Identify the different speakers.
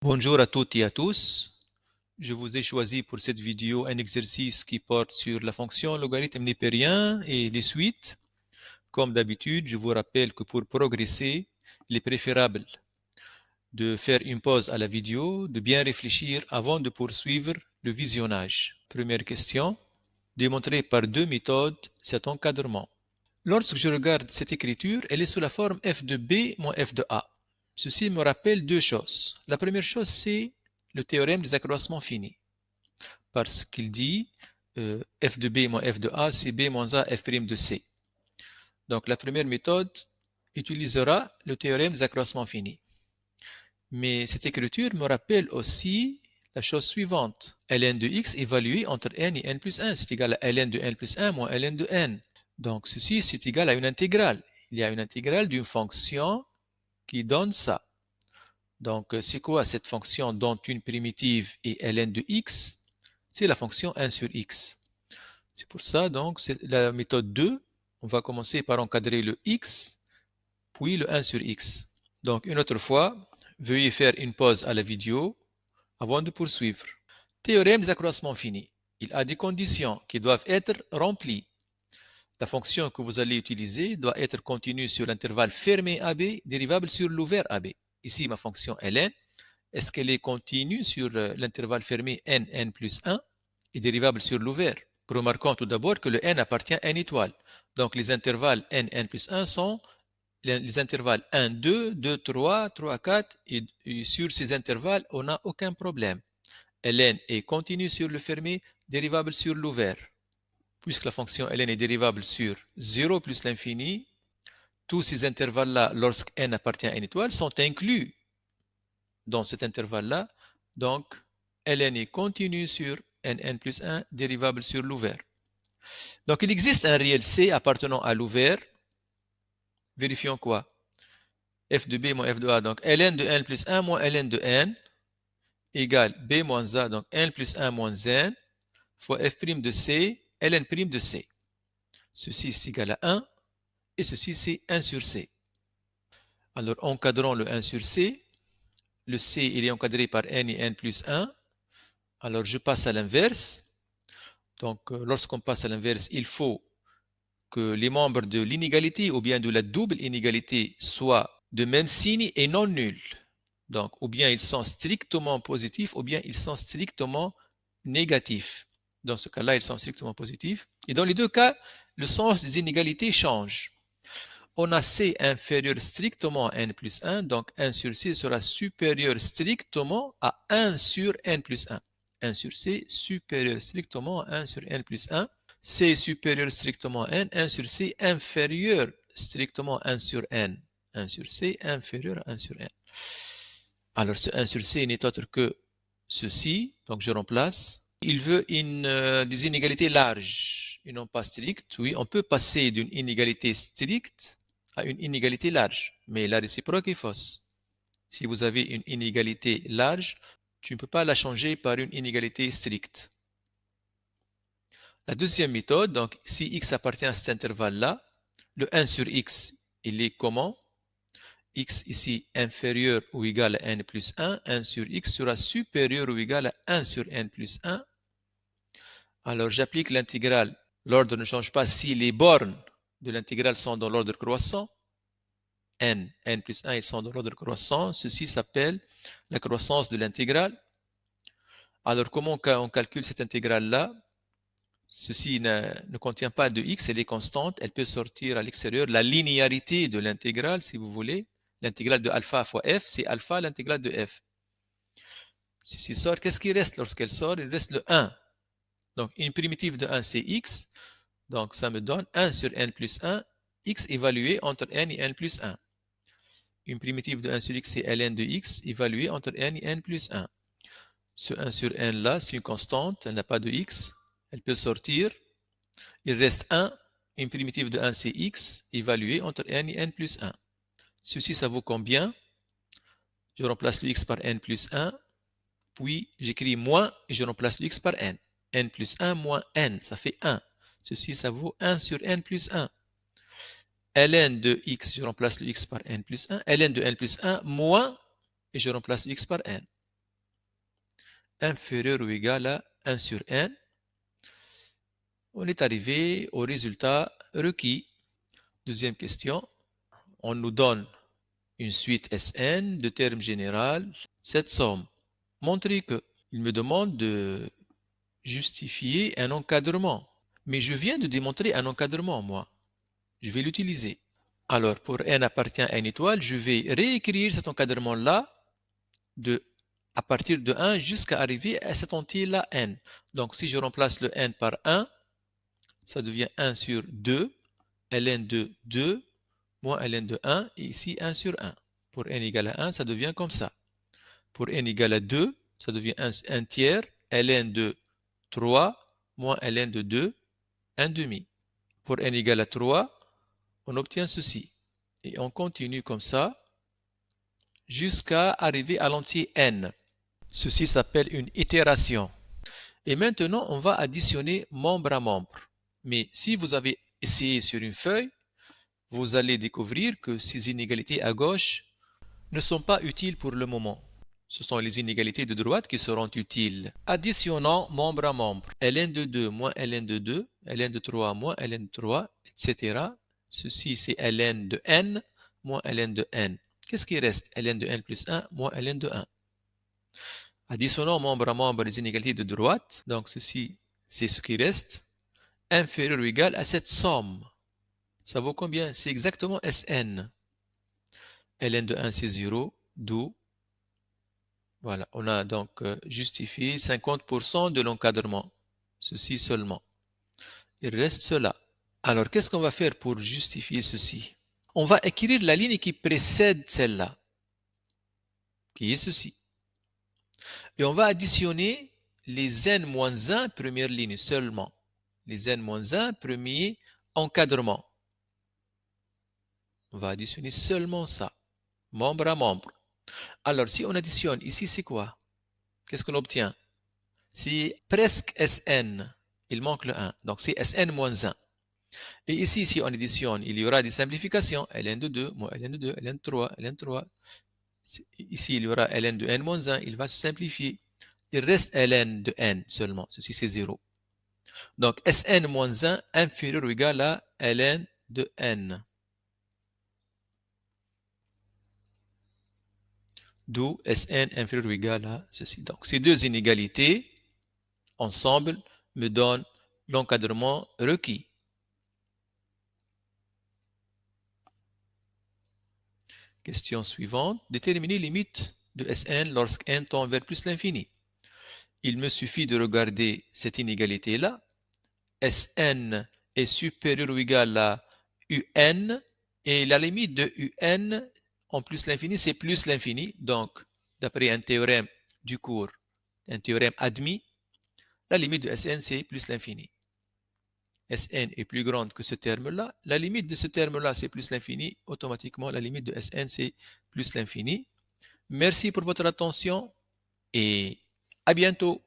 Speaker 1: Bonjour à toutes et à tous. Je vous ai choisi pour cette vidéo un exercice qui porte sur la fonction logarithme népérien et les suites. Comme d'habitude, je vous rappelle que pour progresser, il est préférable de faire une pause à la vidéo, de bien réfléchir avant de poursuivre le visionnage. Première question. Démontrer par deux méthodes cet encadrement. Lorsque je regarde cette écriture, elle est sous la forme f de b moins f de a. Ceci me rappelle deux choses. La première chose, c'est le théorème des accroissements finis. Parce qu'il dit f de b moins f de a, c'est b moins a f' de c. Donc la première méthode utilisera le théorème des accroissements finis. Mais cette écriture me rappelle aussi la chose suivante. ln de x évalué entre n et n plus 1, c'est égal à ln de n plus 1 moins ln de n. Donc ceci, c'est égal à une intégrale. Il y a une intégrale d'une fonction qui donne ça. Donc, c'est quoi cette fonction dont une primitive est ln de x? C'est la fonction 1 sur x. C'est pour ça, donc, c'est la méthode 2. On va commencer par encadrer le x, puis le 1 sur x. Donc, une autre fois, veuillez faire une pause à la vidéo avant de poursuivre. Théorème des accroissements finis. Il a des conditions qui doivent être remplies. La fonction que vous allez utiliser doit être continue sur l'intervalle fermé AB, dérivable sur l'ouvert AB. Ici, ma fonction ln, est-ce qu'elle est continue sur l'intervalle fermé n plus 1 et dérivable sur l'ouvert? Remarquons tout d'abord que le n appartient à n étoile. Donc, les intervalles n plus 1 sont les intervalles 1, 2, 2, 3, 3, 4. Et sur ces intervalles, on n'a aucun problème. ln est continue sur le fermé, dérivable sur l'ouvert. Puisque la fonction ln est dérivable sur 0 plus l'infini, tous ces intervalles-là, lorsque n appartient à n étoile, sont inclus dans cet intervalle-là. Donc, ln est continue sur n plus 1, dérivable sur l'ouvert. Donc, il existe un réel c appartenant à l'ouvert. Vérifions quoi? f de b moins f de a. Donc, ln de n plus 1 moins ln de n égale b moins a, donc n plus 1 moins n, fois f' de c, ln' de c. Ceci est égal à 1, et ceci c'est 1 sur c. Alors, encadrons le 1 sur c. Le c, il est encadré par n et n plus 1. Alors, je passe à l'inverse. Donc, lorsqu'on passe à l'inverse, il faut que les membres de l'inégalité ou bien de la double inégalité soient de même signe et non nuls. Donc, ou bien ils sont strictement positifs, ou bien ils sont strictement négatifs. Dans ce cas-là, ils sont strictement positifs. Et dans les deux cas, le sens des inégalités change. On a C inférieur strictement à n plus 1, donc 1 sur C sera supérieur strictement à 1 sur n plus 1. 1 sur C supérieur strictement à 1 sur n plus 1. C supérieur strictement à n, 1 sur C inférieur strictement à 1 sur n. 1 sur C inférieur à 1 sur n. Alors ce 1 sur C n'est autre que ceci, donc je remplace. Il veut des inégalités larges et non pas strictes. Oui, on peut passer d'une inégalité stricte à une inégalité large, mais la réciproque est fausse. Si vous avez une inégalité large, tu ne peux pas la changer par une inégalité stricte. La deuxième méthode, donc si x appartient à cet intervalle-là, le 1 sur x, il est comment? X ici inférieur ou égal à n plus 1, 1 sur x sera supérieur ou égal à 1 sur n plus 1. Alors j'applique l'intégrale. L'ordre ne change pas si les bornes de l'intégrale sont dans l'ordre croissant. n plus 1, ils sont dans l'ordre croissant. Ceci s'appelle la croissance de l'intégrale. Alors comment on calcule cette intégrale-là? Ceci ne contient pas de x, elle est constante. Elle peut sortir à l'extérieur la linéarité de l'intégrale, si vous voulez. L'intégrale de alpha fois f, c'est alpha l'intégrale de f. Ceci sort, qu'est-ce qui reste lorsqu'elle sort? Il reste le 1. Donc une primitive de 1, c'est x. Donc ça me donne 1 sur n plus 1, x évalué entre n et n plus 1. Une primitive de 1 sur x, c'est ln de x évalué entre n et n plus 1. Ce 1 sur n là, c'est une constante, elle n'a pas de x. Elle peut sortir. Il reste 1. Une primitive de 1, c'est x évalué entre n et n plus 1. Ceci, ça vaut combien? Je remplace le x par n plus 1. Puis j'écris moins et je remplace le x par n. n plus 1 moins n, ça fait 1. Ceci, ça vaut 1 sur n plus 1. ln de x, je remplace le x par n plus 1. ln de n plus 1 moins, et je remplace le x par n. inférieur ou égal à 1 sur n. On est arrivé au résultat requis. Deuxième question. On nous donne une suite Sn de termes généraux. Cette somme. Montrez que. Il me demande de justifier un encadrement. Mais je viens de démontrer un encadrement, moi. Je vais l'utiliser. Alors, pour n appartient à une étoile, je vais réécrire cet encadrement-là à partir de 1 jusqu'à arriver à cet entier-là, n. Donc, si je remplace le n par 1, ça devient 1 sur 2, ln de 2, moins ln de 1, et ici 1 sur 1. Pour n égale à 1, ça devient comme ça. Pour n égale à 2, ça devient 1 tiers, ln de 3, moins ln de 2, 1 demi. Pour n égale à 3, on obtient ceci. Et on continue comme ça jusqu'à arriver à l'entier n. Ceci s'appelle une itération. Et maintenant, on va additionner membre à membre. Mais si vous avez essayé sur une feuille, vous allez découvrir que ces inégalités à gauche ne sont pas utiles pour le moment. Ce sont les inégalités de droite qui seront utiles. Additionnant membre à membre. ln de 2 moins ln de 2, ln de 3 moins ln de 3, etc. Ceci, c'est ln de n moins ln de n. Qu'est-ce qui reste? Ln de n plus 1 moins ln de 1. Additionnant membre à membre les inégalités de droite. Donc, ceci, c'est ce qui reste. Inférieur ou égal à cette somme. Ça vaut combien? C'est exactement Sn. ln de 1, c'est 0, d'où voilà, on a donc justifié 50% de l'encadrement. Ceci seulement. Il reste cela. Alors, qu'est-ce qu'on va faire pour justifier ceci? On va écrire la ligne qui précède celle-là, qui est ceci. Et on va additionner les n-1 première ligne seulement. Les n-1 premier encadrement. On va additionner seulement ça, membre à membre. Alors, si on additionne, ici, c'est quoi? Qu'est-ce qu'on obtient? C'est presque Sn. Il manque le 1. Donc, c'est Sn-1. Et ici, si on additionne, il y aura des simplifications. Ln de 2, moins Ln de 2, Ln de 3, Ln de 3. Ici, il y aura Ln de n-1. Il va se simplifier. Il reste Ln de n seulement. Ceci, c'est 0. Donc, Sn-1 inférieur ou égal à Ln de n. D'où Sn inférieur ou égal à ceci. Donc, ces deux inégalités, ensemble, me donnent l'encadrement requis. Question suivante. Déterminer les limites de Sn lorsque n tend vers plus l'infini. Il me suffit de regarder cette inégalité-là. Sn est supérieur ou égal à un, et la limite de un en plus l'infini, c'est plus l'infini. Donc, d'après un théorème du cours, un théorème admis, la limite de Sn, c'est plus l'infini. Sn est plus grande que ce terme-là. La limite de ce terme-là, c'est plus l'infini. Automatiquement, la limite de Sn, c'est plus l'infini. Merci pour votre attention et à bientôt.